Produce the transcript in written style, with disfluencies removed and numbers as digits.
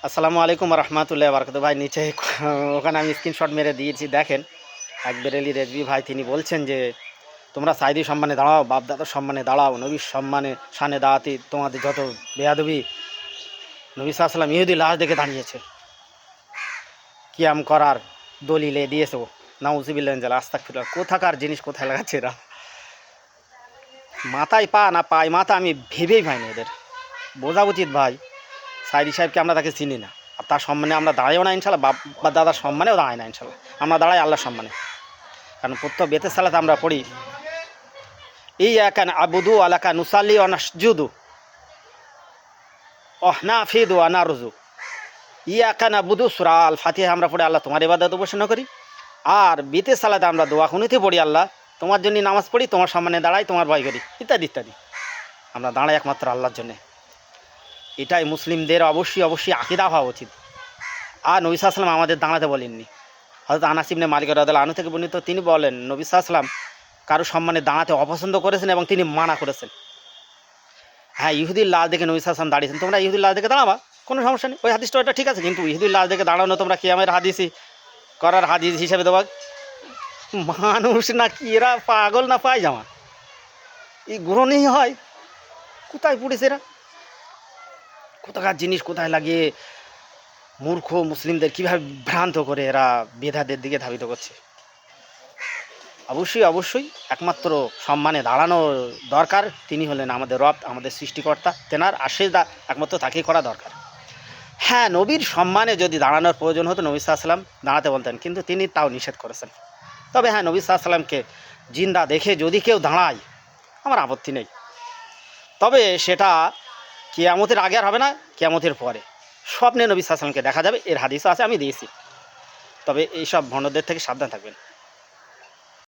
আসসালামু আলাইকুম রহমতুল্লাহ বারকাত। ভাই নিচে ওখানে আমি স্ক্রিনশট মেরে দিয়েছি, দেখেন। আকবর আলী রেজভি ভাই তিনি বলছেন যে তোমরা সাইদি সম্মানে দাঁড়াও, বাপদাদার সম্মানে দাঁড়াও, নবীর সম্মানে শানে দাঁড়াতে তোমাদের যত বেয়াদবি। নবী সাল্লাল্লাহু আলাইহি ওয়াসাল্লাম ইহুদি লাশ দেখে দাঁড়িয়েছে, কিয়াম করার দলিলে দিয়েছে ও। নাউজুবিল্লাহ মিন যালিক, আস্তাগফিরুল্লাহ। কোথাকার জিনিস কোথায় লাগাচ্ছে এরা, মাথায় পা না পায় মাথা, আমি ভেবেই পাইনি এদের। বোঝা উচিত ভাই, সাইদি সাহেবকে আমরা তাকে চিনি না, আর তার সম্মানে আমরা দাঁড়াইও না ইনশাল্লাহ, বাপ বা দাদার সম্মানেও দাঁড়াই না ইনশাল্লাহ। আমরা দাঁড়াই আল্লাহর সম্মানে। কারণ প্রত্যেক বেতের সালাতে আমরা পড়ি ইয়াকা নাবুদু ওয়া লাকা নুসাল্লি ওয়া নাসজুদু ওয়া নাফিদু ওয়া নারজু। ইয়াকা নাবুদু সূরা আল ফাতিহা আমরা পড়ি আল্লাহ তোমার ইবাদত উপাসনা করি, আর বেতের সালাতে আমরা দোয়া কুনুতে পড়ি আল্লাহ তোমার জন্য নামাজ পড়ি, তোমার সম্মানে দাঁড়াই, তোমার ভয় করি, ইত্যাদি ইত্যাদি। আমরা দাঁড়াই একমাত্র আল্লাহর জন্যে। এটাই মুসলিমদের অবশ্যই অবশ্যই আকীদা হওয়া উচিত। আর নবী সাল্লাল্লাহু আলাইহি ওয়াসাল্লাম আমাদের দাঁড়াতে বলেননি। হযরত আনাস ইবনে মালিক রাদিয়াল্লাহু আনহু থেকে বর্ণিত, তিনি বলেন নবী সাল্লাল্লাহু আলাইহি ওয়াসাল্লাম কারো সম্মানে দাঁড়াতে অপছন্দ করেছেন এবং তিনি মানা করেছেন। হ্যাঁ, ইহুদির লাশ দেখে নবী সাল্লাল্লাহু আলাইহি ওয়াসাল্লাম দাঁড়িয়েছেন, তোমরা ইহুদির লাশ দেখে দাঁড়াবা, কোনো সমস্যা নেই, ওই হাদিসটা ওটা ঠিক আছে, কিন্তু ইহুদির লাশ দেখে দাঁড়ানো তোমরা কিয়ামের হাদিসই করার হাদিস হিসেবে দেওয়া মানুষ না কি, এরা পাগল না পায়জামা, এই গ্রহণেই হয়। কোথায় পড়েছে এরা, কোথাকার জিনিস কোথায় লাগিয়ে মূর্খ মুসলিমদের কীভাবে ভ্রান্ত করে এরা বেদাতের দিকে ধাবিত করছে। অবশ্যই অবশ্যই একমাত্র সম্মানে দাঁড়ানো দরকার, তিনি হলেন আমাদের রব, আমাদের সৃষ্টিকর্তা, তেনার আশীর্বাদ একমাত্র তাকেই করা দরকার। হ্যাঁ, নবীর সম্মানে যদি দাঁড়ানোর প্রয়োজন হতো নবী সাল্লাল্লাহু আলাইহি ওয়াসাল্লাম দাঁড়াতে বলতেন, কিন্তু তিনি তাও নিষেধ করেছেন। তবে হ্যাঁ, নবী সাল্লাল্লাহু আলাইহি ওয়াসাল্লামকে জিন্দা দেখে যদি কেউ দাঁড়ায় আমার আপত্তি নেই, তবে সেটা কিয়ামতের আগে আর হবে না, কিয়ামতের পরে স্বপ্নে নবী সাল্লাল্লাহু আলাইহি ওয়াসাল্লামকে দেখা যাবে, এর হাদিসও আছে, আমি দিয়েছি। তবে এইসব ভণ্ডদের থেকে সাবধান থাকবেন।